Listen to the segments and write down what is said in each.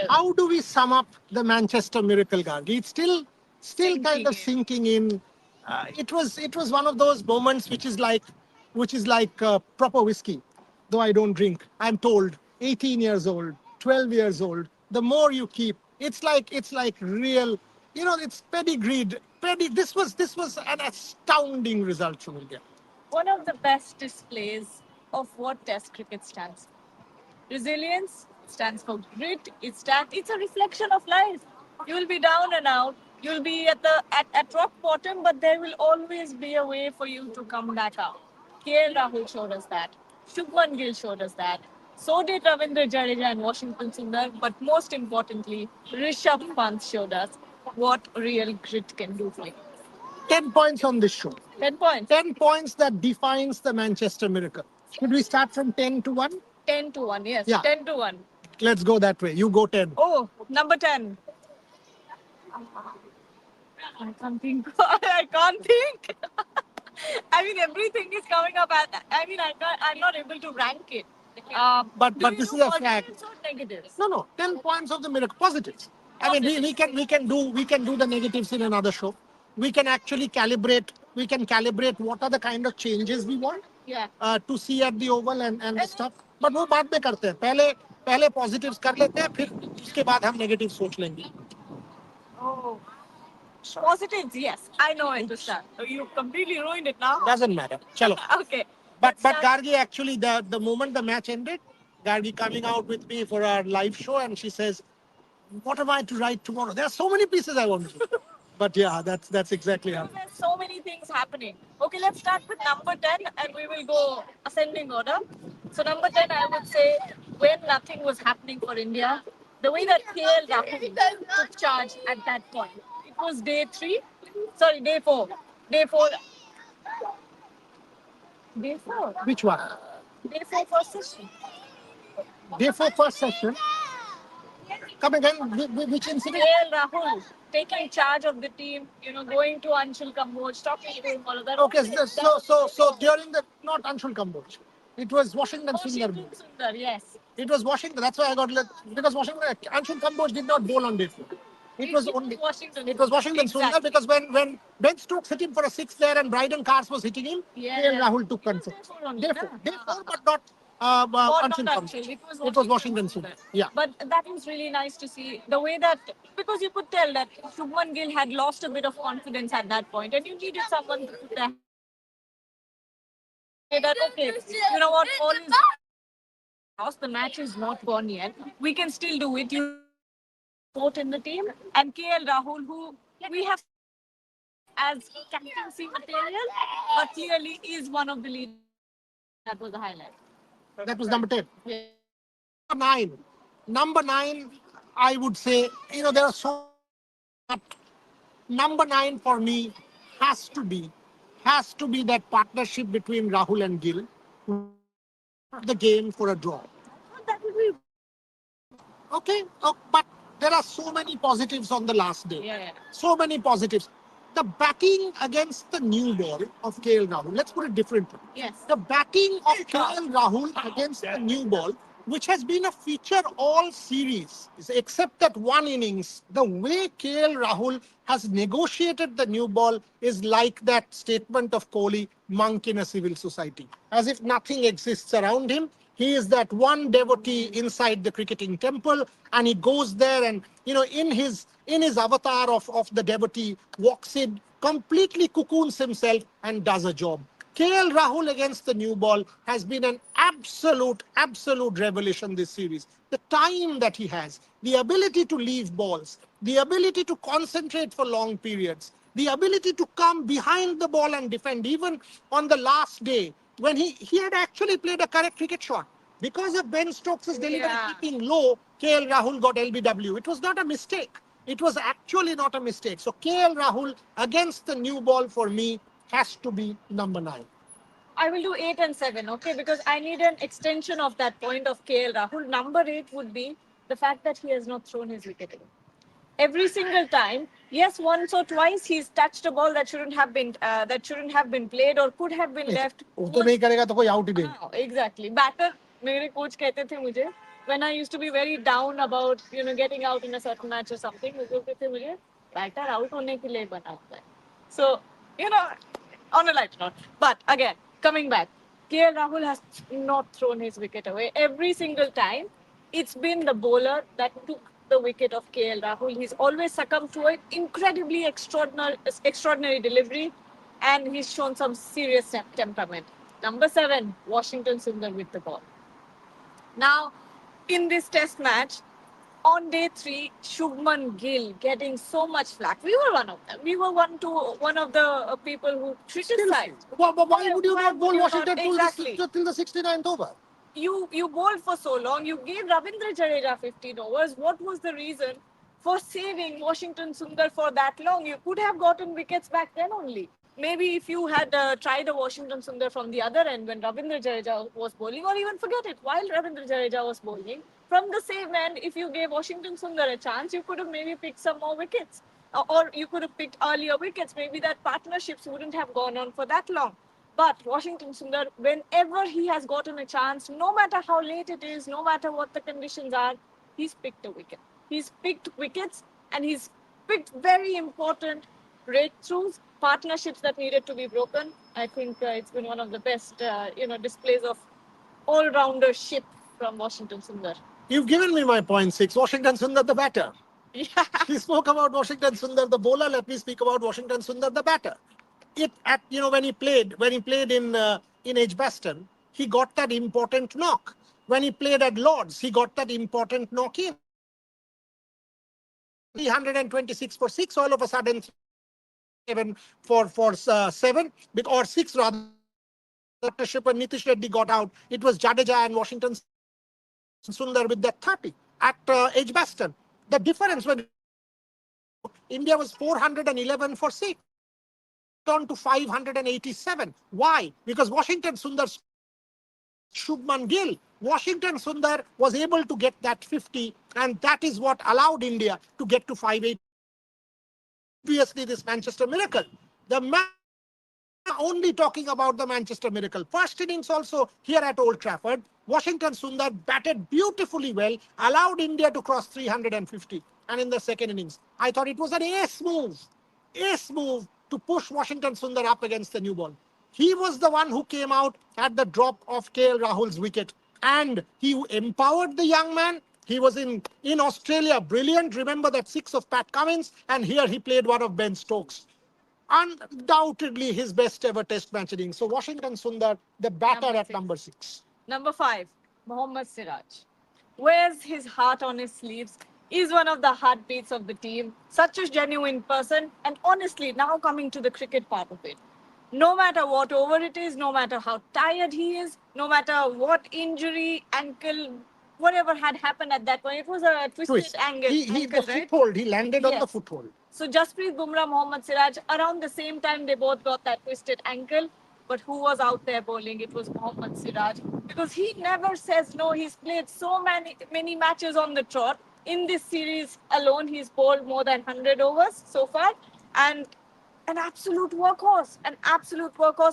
How do we sum up the Manchester Miracle, Gargi? It's still kind of sinking in. It was one of those moments which is like proper whiskey. Though I don't drink, I'm told 18 years old, 12 years old. The more you keep, it's like real. It's pedigreed. This was an astounding result from India. One of the best displays of what Test cricket stands for. Resilience stands for grit. It's a reflection of life. You'll be down and out. You'll be at rock bottom, but there will always be a way for you to come back out. KL Rahul showed us that. Shubman Gill showed us that. So did Ravindra Jadeja and Washington Sundar. But most importantly, Rishabh Pant showed us what real grit can do for you. 10 points on this show. 10 points. 10 points that defines the Manchester Miracle. Should we start from 10 to 1? 10 to 1, yes. Yeah. 10 to 1. Let's go that way. You go 10. Oh, number 10. I can't think. I can't think. I mean, everything is coming up. I'm not able to rank it. But this is a fact. Positives or negatives? No. 10 points of the miracle. Positives. I mean, we can do the negatives in another show. We can actually calibrate. We can calibrate what are the kind of changes we want Yeah. to see at the oval and stuff. But वो बाद में करते हैं. पहले positives कर लेते हैं, फिर उसके बाद हम negatives सोच लेंगे. Oh. Positives, yes. I know, I understand. You completely ruined it now. Doesn't matter. Chalo. Okay. But Gargi, actually, the moment the match ended, Gargi coming out with me for our live show, and she says, "What am I to write tomorrow?" There are so many pieces I want to do. But yeah, that's exactly how. There's so many things happening. Okay, let's start with number 10 and we will go ascending order. So number 10, I would say, when nothing was happening for India, the way that KL Rahul took charge at that point. It was day 4. Day 4. Day 4. Which one? Day 4 first session. Day 4 first session. Come again. Which incident? KL Rahul taking charge of the team, going to Anshul Kamboj, talking to him, all of that. Okay, so during the not Anshul Kamboj, it was Washington Sundar. Sundar, yes. It was Washington. That's why I got because Washington Anshul Kamboj did not bowl on day 4. It was Washington. It was Washington Exactly. Sundar because when Ben Stokes hit him for a 6 there and Bryden Cars was hitting him, KL Rahul took control. Day 4, but not Anshul Kamboj. It was Washington Sundar. Yeah. But that was really nice to see the way that, because you could tell that Shubman Gill had lost a bit of confidence at that point, and you needed someone to put that. That okay, you know what? All is lost. The match is not gone yet. We can still do it. You support in the team, and KL Rahul, who we have as captaincy material, but clearly is one of the leaders. That was the highlight. That was number 10. Yeah. Number 9, I would say, there are so. Number 9 for me has to be that partnership between Rahul and Gill. The game for a draw. That would be. Okay, but there are so many positives on the last day. Yeah. So many positives. The batting against the new ball of KL Rahul. Let's put it differently. Yes. The batting of KL Rahul against the new ball, which has been a feature all series, except that one innings, the way KL Rahul has negotiated the new ball is like that statement of Kohli, monk in a civil society. As if nothing exists around him. He is that one devotee inside the cricketing temple, and he goes there and, in his avatar of the devotee, walks in, completely cocoons himself and does a job. KL Rahul against the new ball has been an absolute revelation this series. The time that he has, the ability to leave balls, the ability to concentrate for long periods, the ability to come behind the ball and defend, even on the last day, when he had actually played a correct cricket shot. Because of Ben Stokes' delivery keeping low, KL Rahul got LBW. It was not a mistake. It was actually not a mistake. So KL Rahul against the new ball for me has to be number 9. I will do 8 and 7, okay? Because I need an extension of that point of KL Rahul. Number 8 would be the fact that he has not thrown his wicket away. Every single time, yes, once or twice he's touched a ball that shouldn't have been played or could have been left. वो तो नहीं करेगा तो कोई out ही देगा. Exactly. Batter, मेरे coach कहते थे मुझे when I used to be very down about getting out in a certain match or something, मुझे बैटर आउट होने के लिए बना होता है. So you know, on a light note. But again, coming back, KL Rahul has not thrown his wicket away every single time. It's been the bowler that took the wicket of KL Rahul. He's always succumbed to it. Incredibly extraordinary delivery, and he's shown some serious temperament. Number 7, Washington Sundar with the ball. Now, in this test match, on day 3, Shubman Gill getting so much flack. We were one of them. We were one of the people who criticized. Why would you Why not would bowl you Washington not? Exactly. till the 69th over? You bowled for so long. You gave Ravindra Jadeja 15 overs. What was the reason for saving Washington Sundar for that long? You could have gotten wickets back then only. Maybe if you had tried a Washington Sundar from the other end when Ravindra Jadeja was bowling, or even forget it, while Ravindra Jadeja was bowling, from the same end, if you gave Washington Sundar a chance, you could have maybe picked some more wickets. Or you could have picked earlier wickets. Maybe that partnerships wouldn't have gone on for that long. But Washington Sundar, whenever he has gotten a chance, no matter how late it is, no matter what the conditions are, he's picked a wicket. He's picked wickets, and he's picked very important breakthroughs, partnerships that needed to be broken. I think it's been one of the best, displays of all-roundership from Washington Sundar. You've given me my point 6. Washington Sundar, the batter. Yeah. He spoke about Washington Sundar, the bowler. Let me speak about Washington Sundar, the batter. When he played in Edgbaston, he got that important knock. When he played at Lords, he got that important knock in. 326 for 6, all of a sudden 7 for 7, or 6 rather. Partnership when Nitish Reddy got out, it was Jadeja and Washington Sundar with that 30 at Edgbaston. The difference when India was 411 for 6, on to 587. Why? Because Washington Sundar, Shubman Gill, Washington Sundar was able to get that 50, and that is what allowed India to get to 580. Obviously, this Manchester Miracle. The man only talking about the Manchester Miracle. First innings also here at Old Trafford, Washington Sundar batted beautifully well, allowed India to cross 350. And in the second innings, I thought it was an ace move to push Washington Sundar up against the new ball. He was the one who came out at the drop of KL Rahul's wicket, and he empowered the young man. He was in Australia, brilliant. Remember that 6 of Pat Cummins, and here he played one of Ben Stokes. Undoubtedly his best ever test match innings. So Washington Sundar, the batter at number 6. Number 5, Mohammad Siraj. Wears his heart on his sleeves, is one of the heartbeats of the team, such a genuine person, and honestly, now coming to the cricket part of it. No matter what over it is, no matter how tired he is, no matter what injury, ankle, whatever had happened at that point, it was a twisted ankle. The foothold, he landed on the foothold. So Jasprit Bumrah, Mohammad Siraj, around the same time they both got that twisted ankle. But who was out there bowling? It was Mohammad Siraj. Because he never says no. He's played so many matches on the trot. In this series alone, he's bowled more than 100 overs so far. And an absolute workhorse.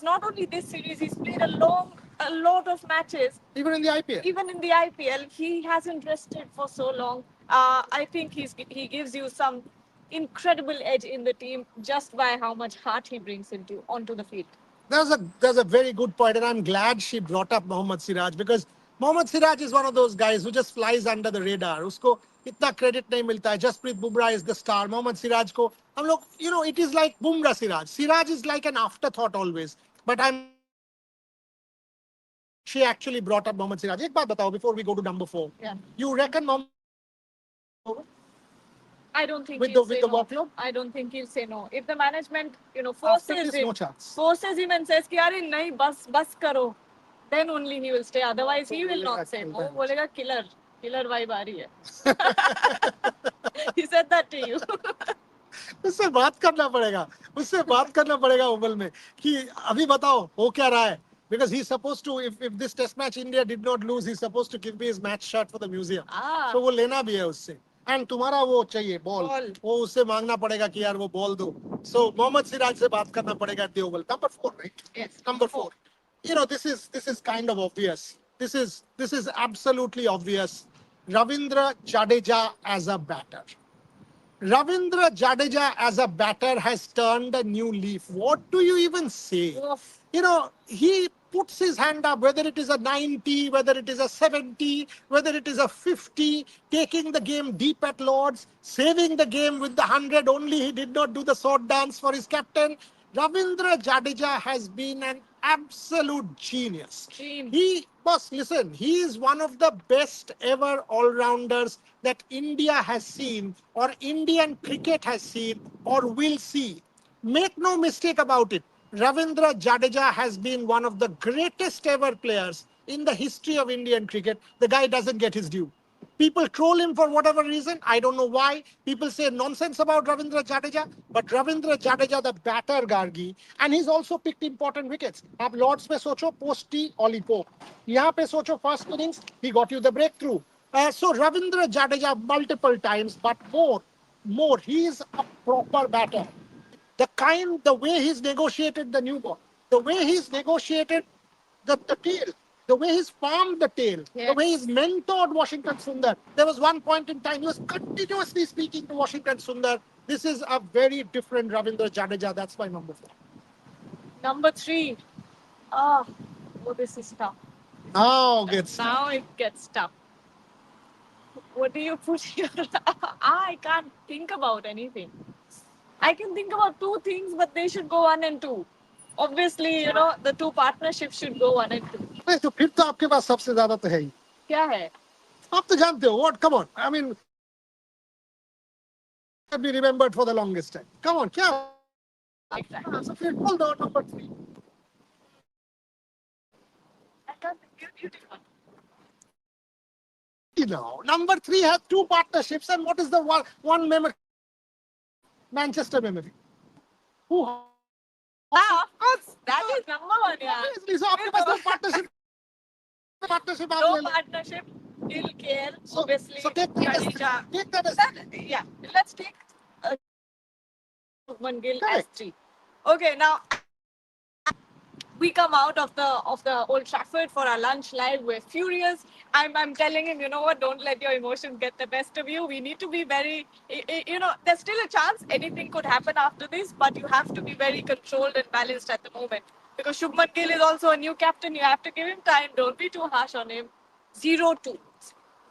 Not only this series, he's played a lot of matches. Even in the IPL. He hasn't rested for so long. I think he gives you some incredible edge in the team just by how much heart he brings onto the field. There's a very good point, and I'm glad she brought up Mohammad Siraj, because Mohammad Siraj is one of those guys who just flies under the radar. Usko itna credit nahi milta hai. Jasprit Bumrah is the star. Mohammad Siraj ko, it is like Bumrah Siraj. Siraj is like an afterthought always. But she actually brought up Mohammad Siraj. Ek baat batao before we go to number 4. Yeah. You reckon Mohammad I don't think with he'll the say no. workload? I don't think he'll say no. If the management, forces him and says, "Ki nahi, bas karo," then only he will stay. Otherwise, he will not say no. Bolega killer vibe aa rahi hai. He said that to you. उससे बात करना पड़ेगा Oval में कि अभी बताओ हो क्या रहा है, because he's supposed to, if this test match India did not lose, he's supposed to give me his match shirt for the museum. So वो लेना भी है उससे, and तुम्हारा वो चाहिए बॉल, वो उससे मांगना पड़ेगा कि यार वो बॉल दो. So मोहम्मद सिराज से बात करना पड़ेगा at the oval. Number 4, right? Yes. Number 4. This is kind of obvious. This is absolutely obvious. Ravindra Jadeja as a batter. Ravindra Jadeja as a batter has turned a new leaf. What do you even say? Oof. He puts his hand up, whether it is a 90, whether it is a 70, whether it is a 50, taking the game deep at Lords, saving the game with the 100 only. He did not do the sword dance for his captain. Ravindra Jadeja has been an absolute genius. Dream. Boss, listen, he is one of the best ever all rounders that India has seen, or Indian cricket has seen, or will see. Make no mistake about it. Ravindra Jadeja has been one of the greatest ever players in the history of Indian cricket. The guy doesn't get his due. People troll him for whatever reason. I don't know why. People say nonsense about Ravindra Jadeja. But Ravindra Jadeja, the batter Gargi, and he's also picked important wickets. आप Lords पे सोचो, post T, Ollie Pope. यहाँ पे सोचो first innings, he got you the breakthrough. So Ravindra Jadeja multiple times, but more. He is a proper batter. The way he's negotiated the new ball, the way he's negotiated the tail, the way he's farmed the tail, the way he's mentored Washington Sundar. There was one point in time he was continuously speaking to Washington Sundar. This is a very different Ravindra Jadeja. That's my number 4. Number 3. Ah, oh, this is tough. Now it gets tough. What do you put here? I can't think about anything. I can think about two things, but they should go 1 and 2. Obviously, the two partnerships should go 1 and 2. नहीं तो फिर तो आपके पास सबसे ज्यादा तो है ही. क्या है? आप तो जानते हो. What? Come on. I mean, be remembered for the longest time. Come on, क्या? Exactly. So hold on, number 3. I can't think. Number 3 has two partnerships, and what is the one memory? Manchester memory. Who? Of course, that is number 1. Yeah. So आपके पास तो partnership आप No ले लो. partnership. Gill, KL, So obviously. take that as Jadeja. take that as Yeah, let's take Shubman Gill as Correct. 3. Okay, now we come out of the Old Trafford for our lunch live. We're furious. I'm telling him, you know what? Don't let your emotions get the best of you. We need to be very, there's still a chance anything could happen after this, but you have to be very controlled and balanced at the moment. Because Shubman Gill is also a new captain. You have to give him time. Don't be too harsh on him. 0-2.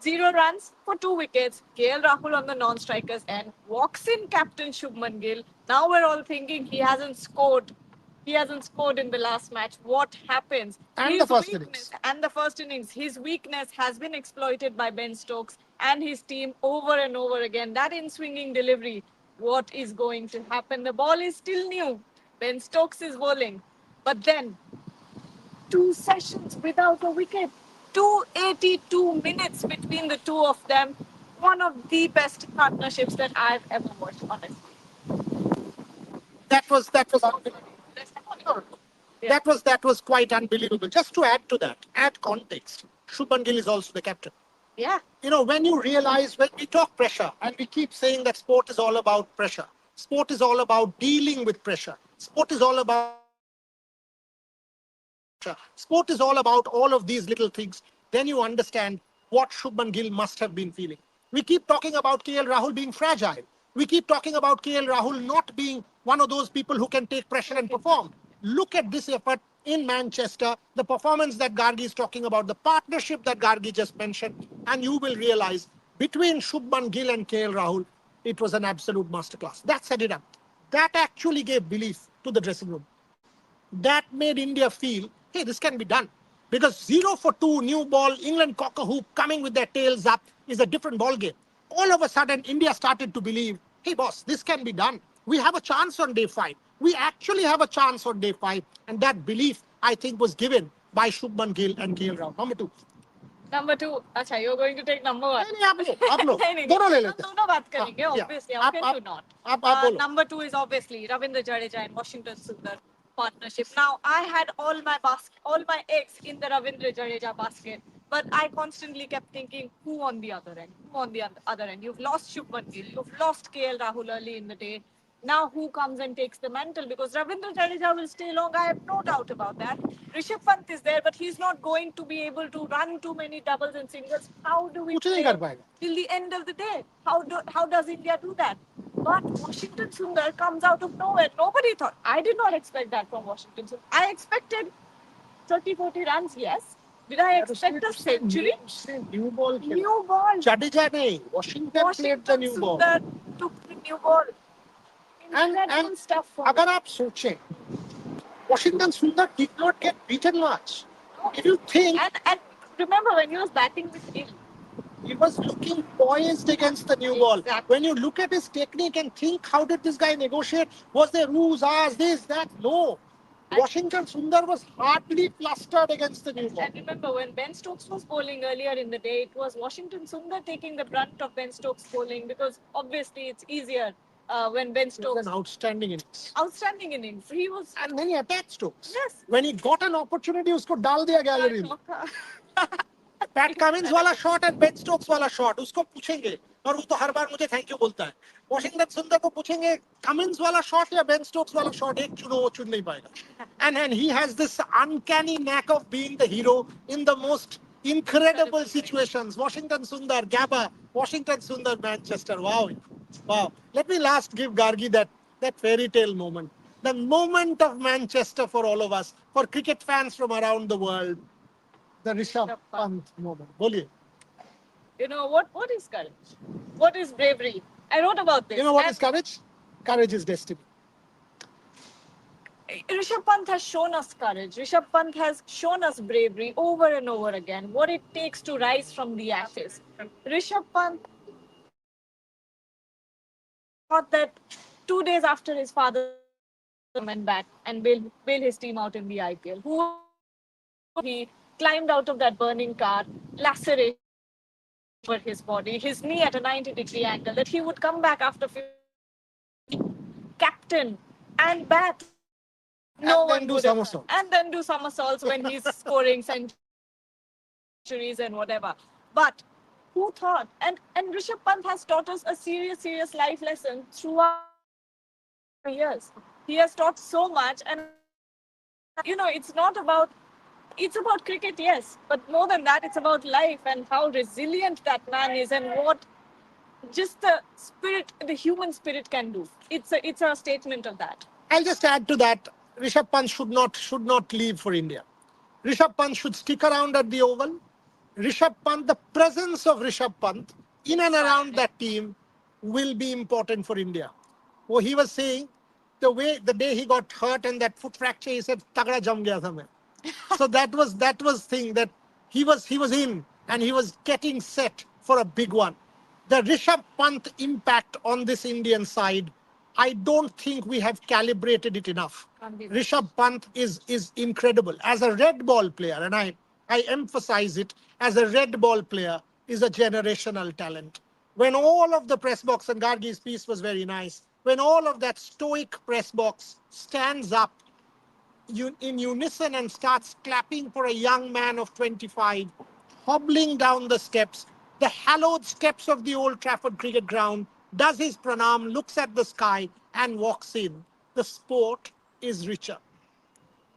0 runs for 2 wickets. KL Rahul on the non-strikers and walks in captain Shubman Gill. Now we're all thinking he hasn't scored. He hasn't scored in the last match. What happens? And the first innings. And the first innings. His weakness has been exploited by Ben Stokes and his team over and over again. That in-swinging delivery. What is going to happen? The ball is still new. Ben Stokes is bowling. But then 2 sessions without a wicket. 282 minutes between the two of them. One of the best partnerships that I've ever watched, honestly. That was that was quite unbelievable. Just to add to that, add context. Shubman Gill is also the captain. Yeah. When you realize, when we talk pressure and we keep saying that sport is all about pressure, sport is all about dealing with pressure, sport is all about sport is all about all of these little things, then you understand what Shubman Gill must have been feeling. We keep talking about KL Rahul being fragile. We keep talking about KL Rahul not being one of those people who can take pressure and perform. Look at this effort in Manchester, the performance that Gargi is talking about, the partnership that Gargi just mentioned, and you will realize between Shubman Gill and KL Rahul, it was an absolute masterclass. That set it up. That actually gave belief to the dressing room. That made India feel, hey, this can be done. Because 0 for 2, new ball, England cocker hoop coming with their tails up is a different ball game. All of a sudden, India started to believe, hey, boss, this can be done. We have a chance on day 5. We actually have a chance on day 5. And that belief, I think, was given by Shubman Gill and KL Rahul. Number 2. Number 2. Acha, you're going to take number 1. नहीं, आप लो नहीं, दोनों ले लेते हैं. दोनों बात करेंगे, Yeah. obviously. How can you not? आप बोलो. Number 2 is obviously Ravindra Jadeja and Washington Sundar partnership. Now, I had all my eggs in the Ravindra Jadeja basket, but I constantly kept thinking, who on the other end? Who on the other end? You've lost Shubman Gill, you've lost KL Rahul early in the day. Now who comes and takes the mantle? Because Ravindra Jadeja will stay long. I have no doubt about that. Rishabh Pant is there, but he's not going to be able to run too many doubles and singles. How do we कुछ नहीं play कर पाएगा. till the end of the day? How does India do that? But Washington Sundar comes out of nowhere. Nobody thought. I did not expect that from Washington Sundar. I expected 30, 40 runs, yes. Did I expect a century? New ball. New ball. Jadeja नहीं. Washington played the Washington new ball. Sundar took the new ball. And Incredible stuff for अगर आप सोचें, Washington Sundar did not get beaten much. If you think, and remember when he was batting with him, he was looking poised against the new ball. Exactly. When you look at his technique and think, how did this guy negotiate? Was there rules, this, that? No. Washington Sundar was hardly flustered against the new ball. And remember, when Ben Stokes was bowling earlier in the day, it was Washington Sundar taking the brunt of Ben Stokes bowling because obviously it's easier when Ben It was Stokes. an outstanding innings. Outstanding innings. He was. And then he attacked Stokes. Yes. When he got an opportunity, उसको डाल दिया gallery में. PAT Cummins वाला shot and Ben Stokes वाला shot उसको पूछेंगे और वो तो हर बार मुझे थैंक यू बोलता है. वॉशिंगटन सुंदर को पूछेंगे कमिंस वाला शॉट या बेन स्टोक्स वाला शॉट, एक चुनो, वो चुन नहीं पाएगा. And he has this uncanny knack of being the hero in the most incredible situations. Washington Sundar, Gabba, Washington Sundar, Manchester. Wow. Wow. Let me last give Gargi that fairy tale moment. The moment of Manchester for all of us, for cricket fans from around the world. The Rishabh Pant moment. बोलिए. You know what is courage? What is bravery? I wrote about this. You know what is courage? Courage is destiny. Rishabh Pant has shown us courage. Rishabh Pant has shown us bravery over and over again. What it takes to rise from the ashes. Rishabh Pant thought that 2 days after his father went back and bail his team out in the IPL. Who he climbed out of that burning car, laceration over his body, his knee at a 90-degree angle, that he would come back after 50, captain and bat. No and then do somersaults. And then do somersaults when he's scoring centuries and whatever. But who thought? And Rishabh Pant has taught us a serious life lesson throughout years. He has taught so much, and you know, it's about cricket, yes, but more than that, it's about life and how resilient that man is, and what just the human spirit can do. It's a statement of that. I'll just add to that. Rishabh Pant should not leave for India. Rishabh Pant should stick around at the Oval. Rishabh Pant, the presence of Rishabh Pant in and around that team will be important for India. Well, he was saying the day he got hurt and that foot fracture, he said, "Tagda jam gaya tha main." So that was thing that he was in and he was getting set for a big one. The Rishabh Pant impact on this Indian side, I don't think we have calibrated it enough. Rishabh Pant is incredible as a red ball player, and I emphasize it, as a red ball player is a generational talent. When all of the press box, and Gargi's piece was very nice, when all of that stoic press box stands up in unison and starts clapping for a young man of 25, hobbling down the steps, the hallowed steps of the Old Trafford cricket ground, does his pranam, looks at the sky, and walks in. The sport is richer.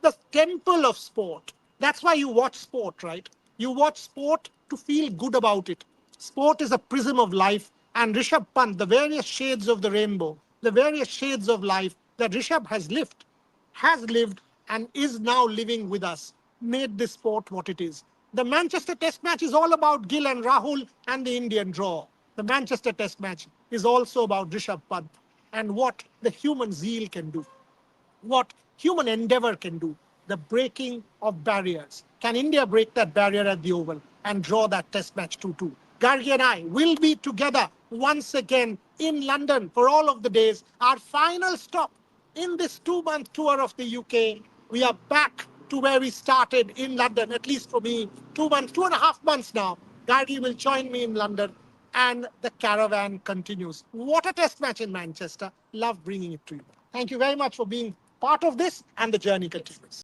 The temple of sport. That's why you watch sport, right? You watch sport to feel good about it. Sport is a prism of life, and Rishabh Pant, the various shades of the rainbow, the various shades of life that Rishabh has lived, and is now living with us, made this sport what it is. The Manchester Test match is all about Gill and Rahul and the Indian draw. The Manchester Test match is also about Rishabh Pant and what the human zeal can do, what human endeavor can do, the breaking of barriers. Can India break that barrier at the Oval and draw that Test match 2-2? Gargi and I will be together once again in London for all of the days. Our final stop in this 2-month tour of the UK. We are back to where we started in London, at least for me, 2.5 months now. Gargi will join me in London and the caravan continues. What a Test match in Manchester. Love bringing it to you. Thank you very much for being part of this, and the journey continues.